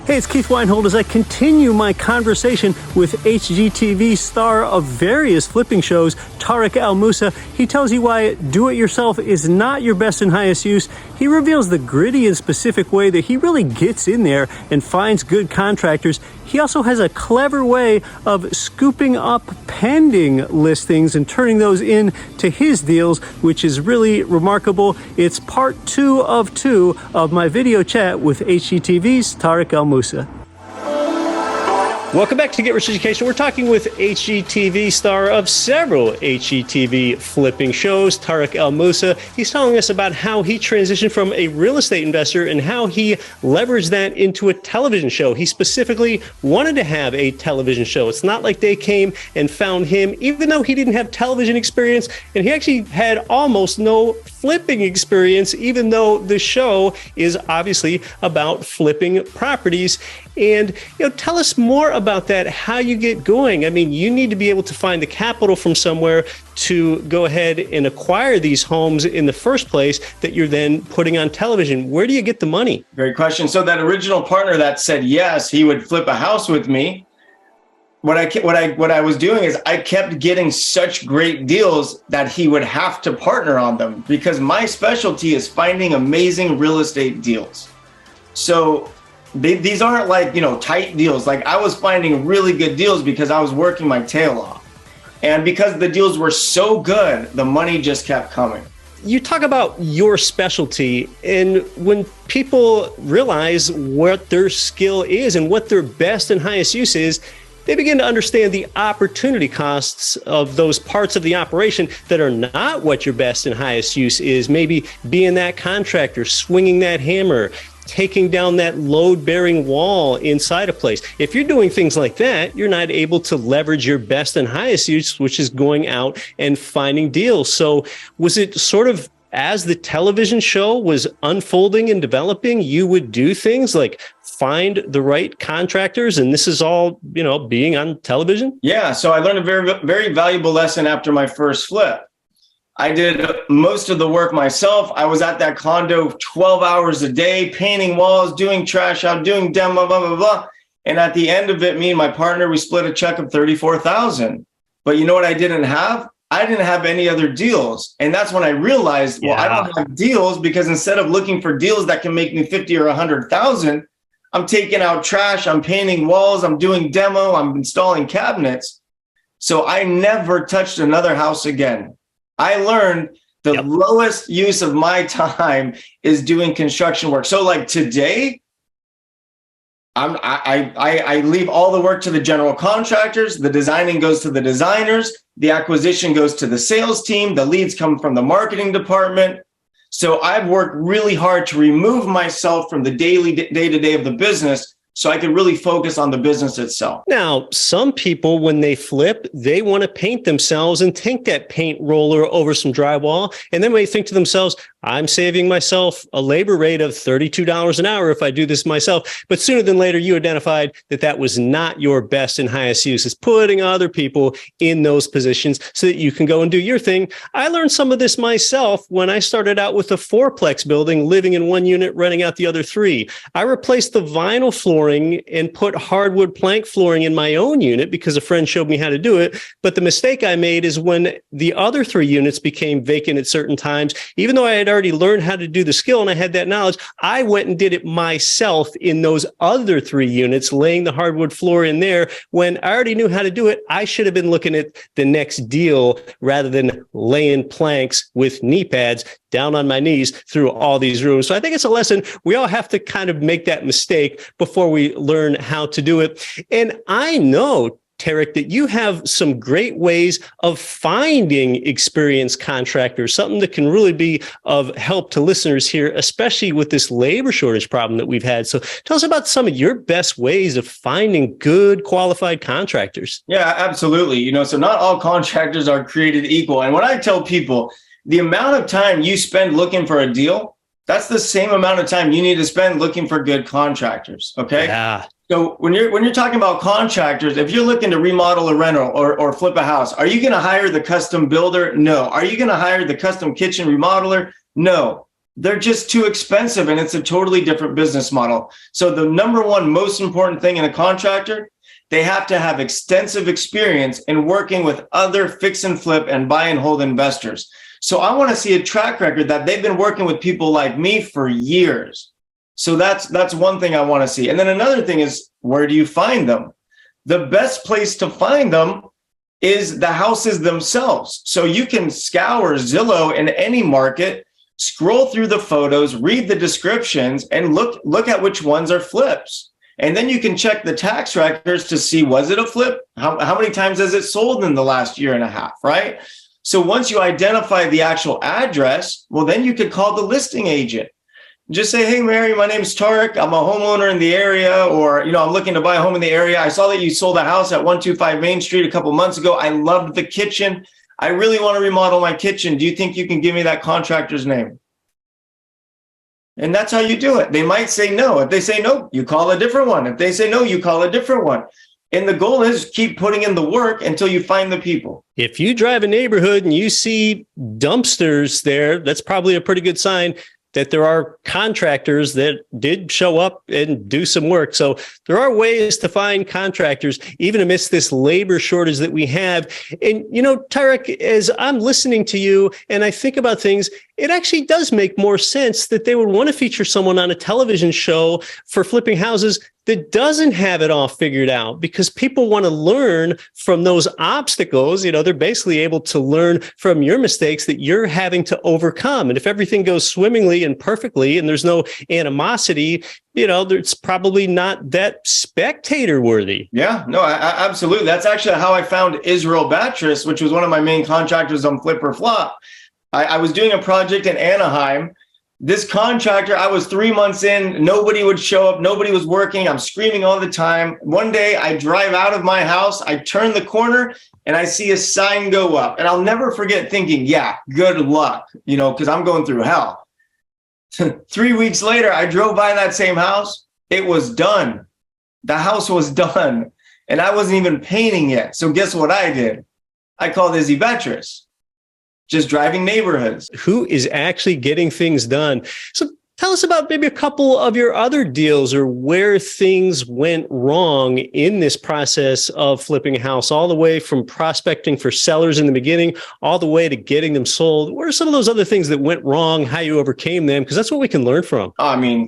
Hey, it's Keith Weinhold as I continue my conversation with HGTV star of various flipping shows, Tarek El Moussa. He tells you why do-it-yourself is not your best and highest use. He reveals the gritty and specific way that he really gets in there and finds good contractors. He also has a clever way of scooping up pending listings and turning those into his deals, which is really remarkable. It's part 2 of my video chat with HGTV's Tarek El Moussa. Welcome back to Get Rich Education. We're talking with HGTV star of several HGTV flipping shows, Tarek El Moussa. He's telling us about how he transitioned from a real estate investor and how he leveraged that into a television show. He specifically wanted to have a television show. It's not like they came and found him, even though he didn't have television experience, and he actually had almost no flipping experience, even though the show is obviously about flipping properties. And, tell us more about that, how you get going. I mean, you need to be able to find the capital from somewhere to go ahead and acquire these homes in the first place that you're then putting on television. Where do you get the money? Great question. So that original partner that said yes, he would flip a house with me. What I was doing is I kept getting such great deals that he would have to partner on them, because my specialty is finding amazing real estate deals. So these aren't like, tight deals. Like, I was finding really good deals because I was working my tail off. And because the deals were so good, the money just kept coming. You talk about your specialty, and when people realize what their skill is and what their best and highest use is, they begin to understand the opportunity costs of those parts of the operation that are not what your best and highest use is. Maybe being that contractor, swinging that hammer, taking down that load-bearing wall inside a place. If you're doing things like that, you're not able to leverage your best and highest use, which is going out and finding deals. So was it sort of, as the television show was unfolding and developing, you would do things like find the right contractors, and this is all, being on television? Yeah. So I learned a very, very valuable lesson after my first flip. I did most of the work myself. I was at that condo 12 hours a day, painting walls, doing trash out, doing demo, blah, blah, blah. And at the end of it, me and my partner, we split a check of $34,000. But you know what I didn't have? I didn't have any other deals. And that's when I realized, I don't have deals, because instead of looking for deals that can make me 50 or 100,000, I'm taking out trash, I'm painting walls, I'm doing demo, I'm installing cabinets. So I never touched another house again. I learned the lowest use of my time is doing construction work. So like today, I leave all the work to the general contractors. The designing goes to the designers. The acquisition goes to the sales team. The leads come from the marketing department. So I've worked really hard to remove myself from the daily day-to-day of the business, so I could really focus on the business itself. Now, some people, when they flip, they want to paint themselves and take that paint roller over some drywall. And then they think to themselves, I'm saving myself a labor rate of $32 an hour if I do this myself. But sooner than later, you identified that that was not your best and highest use. It's putting other people in those positions so that you can go and do your thing. I learned some of this myself when I started out with a fourplex building, living in one unit, renting out the other 3. I replaced the vinyl flooring and put hardwood plank flooring in my own unit because a friend showed me how to do it. But the mistake I made is when the other 3 units became vacant at certain times, even though I had already learned how to do the skill and I had that knowledge, I went and did it myself in those other 3 units, laying the hardwood floor in there. When I already knew how to do it, I should have been looking at the next deal rather than laying planks with knee pads down on my knees through all these rooms. So I think it's a lesson. We all have to kind of make that mistake before we learn how to do it. And I know, Tarek, that you have some great ways of finding experienced contractors, something that can really be of help to listeners here, especially with this labor shortage problem that we've had. So tell us about some of your best ways of finding good, qualified contractors. Yeah, absolutely. So not all contractors are created equal. And when I tell people, the amount of time you spend looking for a deal, that's the same amount of time you need to spend looking for good contractors. Okay. Yeah. So when you're talking about contractors, if you're looking to remodel a rental or flip a house, are you going to hire the custom builder? No. Are you going to hire the custom kitchen remodeler? No. they're just too expensive, and it's a totally different business model. So the number one most important thing in a contractor, they have to have extensive experience in working with other fix and flip and buy and hold investors. So I want to see a track record that they've been working with people like me for years. So that's one thing I want to see. And then another thing is, where do you find them? The best place to find them is the houses themselves. So you can scour Zillow in any market, scroll through the photos, read the descriptions, and look at which ones are flips. And then you can check the tax records to see, was it a flip? How many times has it sold in the last year and a half, right? So once you identify the actual address, well, then you could call the listing agent. Just say, hey, Mary, my name's Tarek. I'm a homeowner in the area, or, I'm looking to buy a home in the area. I saw that you sold a house at 125 Main Street a couple months ago. I loved the kitchen. I really want to remodel my kitchen. Do you think you can give me that contractor's name? And that's how you do it. They might say no. If they say no, you call a different one. If they say no, you call a different one. And the goal is keep putting in the work until you find the people. If you drive a neighborhood and you see dumpsters there, that's probably a pretty good sign that there are contractors that did show up and do some work. So there are ways to find contractors, even amidst this labor shortage that we have. And, Tarek, as I'm listening to you and I think about things, it actually does make more sense that they would want to feature someone on a television show for flipping houses that doesn't have it all figured out, because people want to learn from those obstacles. They're basically able to learn from your mistakes that you're having to overcome. And if everything goes swimmingly and perfectly and there's no animosity, it's probably not that spectator worthy. Yeah, no, absolutely. That's actually how I found Israel Battress, which was one of my main contractors on Flip or Flop. I was doing a project in Anaheim. This contractor, I was 3 months in, nobody would show up, nobody was working, I'm screaming all the time. One day I drive out of my house, I turn the corner and I see a sign go up. And I'll never forget thinking, yeah, good luck, because I'm going through hell. 3 weeks later, I drove by that same house. It was done. The house was done. And I wasn't even painting yet. So guess what I did? I called Izzy Betris. Just driving neighborhoods. Who is actually getting things done? So tell us about maybe a couple of your other deals, or where things went wrong in this process of flipping a house, all the way from prospecting for sellers in the beginning, all the way to getting them sold. What are some of those other things that went wrong, how you overcame them? Because that's what we can learn from.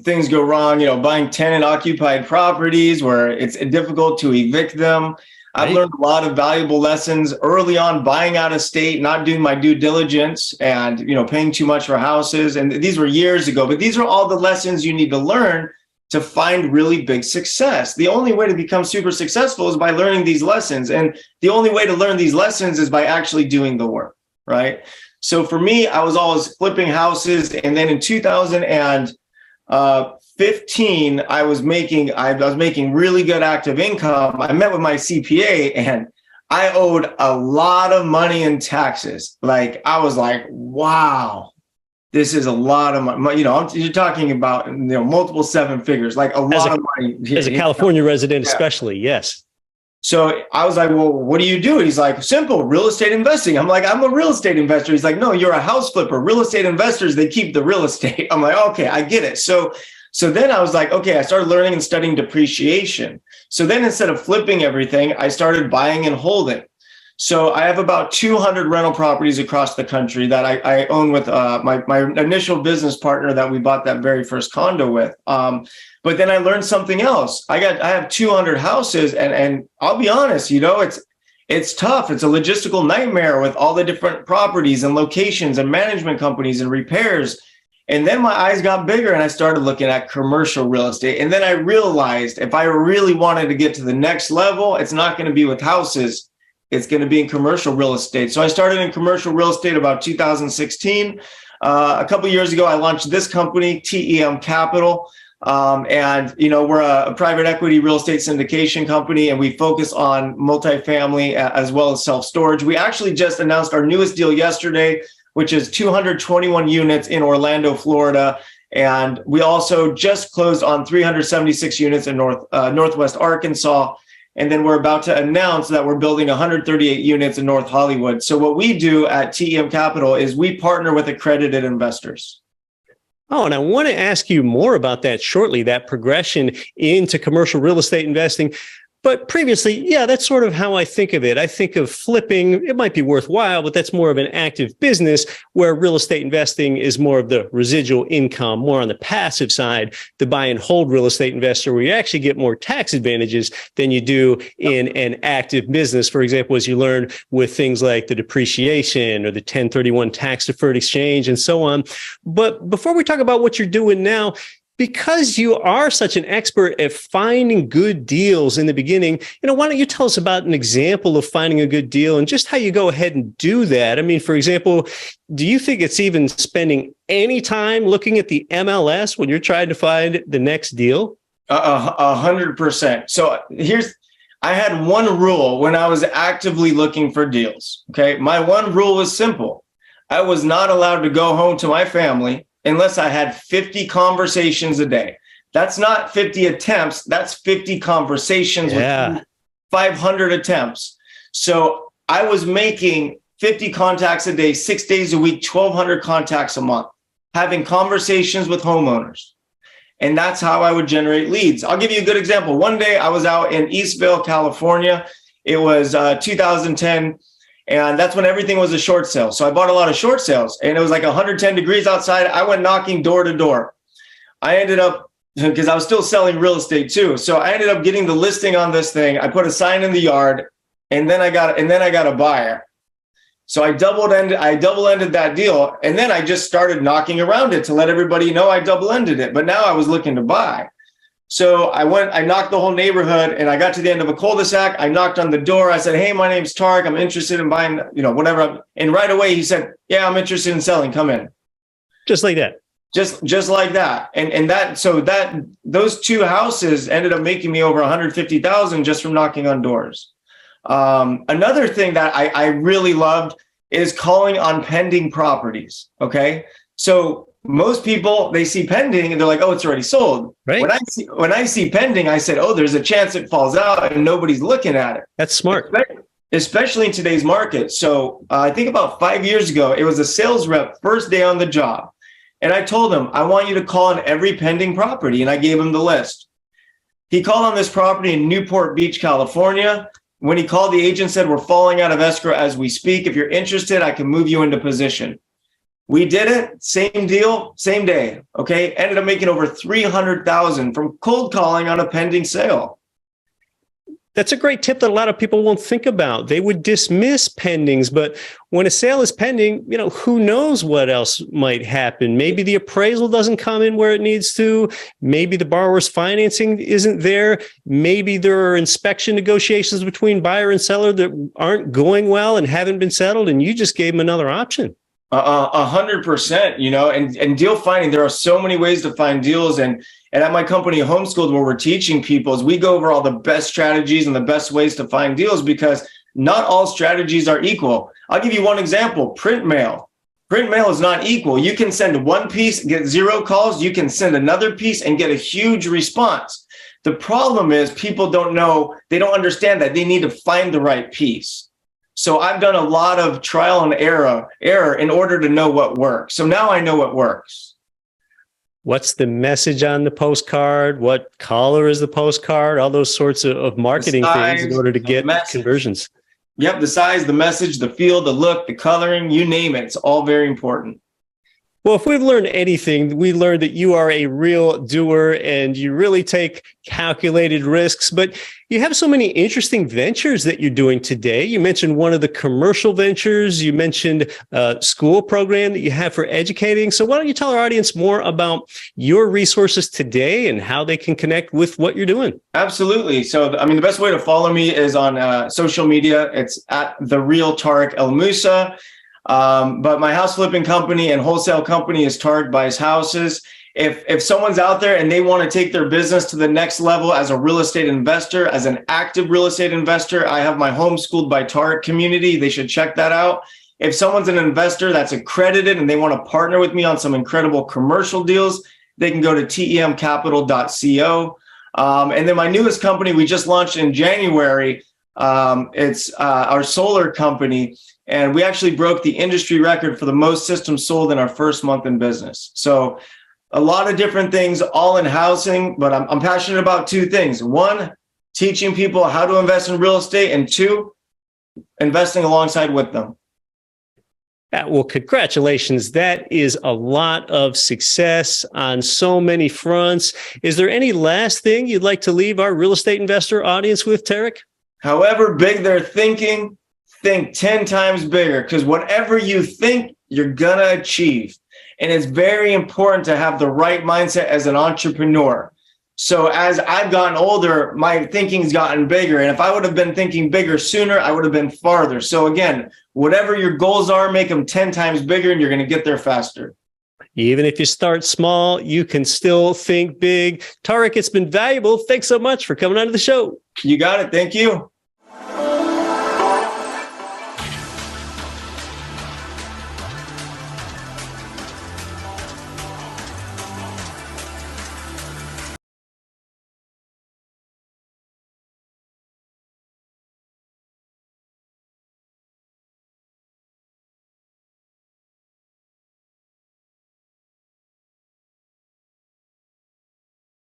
Things go wrong, buying tenant occupied properties where it's difficult to evict them. I've learned a lot of valuable lessons early on, buying out of state, not doing my due diligence, and paying too much for houses. And these were years ago, but these are all the lessons you need to learn to find really big success. The only way to become super successful is by learning these lessons. And the only way to learn these lessons is by actually doing the work, right? So for me, I was always flipping houses. And then in 2015, I was making really good active income. I met with my CPA and I owed a lot of money in taxes. Like, I was like, wow, this is a lot of money. You're talking about, multiple seven figures, like a lot of money. As a California resident, especially, yes. So I was like, well, what do you do? He's like, simple, real estate investing. I'm like, I'm a real estate investor. He's like, no, you're a house flipper. Real estate investors, they keep the real estate. I'm like, okay, I get it. So then I was like, okay, I started learning and studying depreciation. So then instead of flipping everything, I started buying and holding. So I have about 200 rental properties across the country that I own with my initial business partner that we bought that very first condo with. But then I learned something else. I have 200 houses, and I'll be honest, it's tough. It's a logistical nightmare with all the different properties and locations and management companies and repairs. And then my eyes got bigger and I started looking at commercial real estate. And then I realized if I really wanted to get to the next level, it's not going to be with houses. It's going to be in commercial real estate. So I started in commercial real estate about 2016. A couple of years ago, I launched this company, TEM Capital. We're a private equity real estate syndication company, and we focus on multifamily as well as self-storage. We actually just announced our newest deal yesterday, which is 221 units in Orlando, Florida. And we also just closed on 376 units in Northwest Arkansas. And then we're about to announce that we're building 138 units in North Hollywood. So what we do at TEM Capital is we partner with accredited investors. Oh, and I want to ask you more about that shortly, that progression into commercial real estate investing. But previously, yeah, that's sort of how I think of it. I think of flipping. It might be worthwhile, but that's more of an active business, where real estate investing is more of the residual income, more on the passive side, the buy and hold real estate investor, where you actually get more tax advantages than you do in an active business. For example, as you learn with things like the depreciation or the 1031 tax deferred exchange and so on. But before we talk about what you're doing now, because you are such an expert at finding good deals in the beginning, why don't you tell us about an example of finding a good deal and just how you go ahead and do that? I mean, for example, do you think it's even spending any time looking at the MLS when you're trying to find the next deal? 100%. So I had one rule when I was actively looking for deals. Okay. My one rule was simple. I was not allowed to go home to my family unless I had 50 conversations a day. That's not 50 attempts. That's 50 conversations with 500 attempts. So I was making 50 contacts a day, 6 days a week, 1,200 contacts a month, having conversations with homeowners. And that's how I would generate leads. I'll give you a good example. One day I was out in Eastville, California. It was 2010. And that's when everything was a short sale. So I bought a lot of short sales, and it was like 110 degrees outside. I went knocking door to door. I ended up, because I was still selling real estate too. So I ended up getting the listing on this thing. I put a sign in the yard, and then I got a buyer. So I double-ended that deal. And then I just started knocking around it to let everybody know I double-ended it. But now I was looking to buy. So I knocked the whole neighborhood, and I got to the end of a cul-de-sac. I knocked on the door. I said, "Hey, my name's Tarek. I'm interested in buying, whatever." And right away he said, "Yeah, I'm interested in selling. Come in." Just like that. Just like that. And those two houses ended up making me over 150,000 just from knocking on doors. Another thing that I really loved is calling on pending properties. Okay. So most people, they see pending and they're like, "Oh, it's already sold." Right. When I see pending, I said, "Oh, there's a chance it falls out and nobody's looking at it." That's smart. Especially in today's market. So I think about 5 years ago, it was a sales rep first day on the job. And I told him, "I want you to call on every pending property." And I gave him the list. He called on this property in Newport Beach, California. When he called, the agent said, "We're falling out of escrow as we speak. If you're interested, I can move you into position." We did it, same deal, same day. Okay. Ended up making over 300,000 from cold calling on a pending sale. That's a great tip that a lot of people won't think about. They would dismiss pendings, but when a sale is pending, who knows what else might happen? Maybe the appraisal doesn't come in where it needs to. Maybe the borrower's financing isn't there. Maybe there are inspection negotiations between buyer and seller that aren't going well and haven't been settled, and you just gave them another option. 100%, and deal finding. There are so many ways to find deals. And at my company, HomeSchooled, where we're teaching people, is we go over all the best strategies and the best ways to find deals, because not all strategies are equal. I'll give you one example. Print mail. Print mail is not equal. You can send one piece, get 0 calls. You can send another piece and get a huge response. The problem is people don't know, they don't understand that they need to find the right piece. So I've done a lot of trial and error in order to know what works. So now I know what works. What's the message on the postcard? What color is the postcard? All those sorts of marketing things in order to get conversions. Yep, the size, the message, the feel, the look, the coloring, you name it. It's all very important. Well, if we've learned anything, we learned that you are a real doer and you really take calculated risks, but you have so many interesting ventures that you're doing today. You mentioned one of the commercial ventures. You mentioned a school program that you have for educating. So why don't you tell our audience more about your resources today and how they can connect with what you're doing? Absolutely. So, the best way to follow me is on social media. It's at The Real Tarek El Moussa. But my house flipping company and wholesale company is Tarek Buys Houses. If someone's out there and they want to take their business to the next level as a real estate investor, as an active real estate investor, I have my HomeSchooled by Tarek community. They should check that out. If someone's an investor that's accredited and they want to partner with me on some incredible commercial deals, they can go to temcapital.co. And then my newest company we just launched in January. It's our solar company. And we actually broke the industry record for the most systems sold in our first month in business. So a lot of different things, all in housing, but I'm passionate about two things. One, teaching people how to invest in real estate, and two, investing alongside with them. Well, congratulations. That is a lot of success on so many fronts. Is there any last thing you'd like to leave our real estate investor audience with, Tarek? However big they're thinking, think 10 times bigger, because whatever you think, you're going to achieve. And it's very important to have the right mindset as an entrepreneur. So as I've gotten older, my thinking's gotten bigger. And if I would have been thinking bigger sooner, I would have been farther. So again, whatever your goals are, make them 10 times bigger and you're going to get there faster. Even if you start small, you can still think big. Tarek, it's been valuable. Thanks so much for coming on to the show. You got it. Thank you.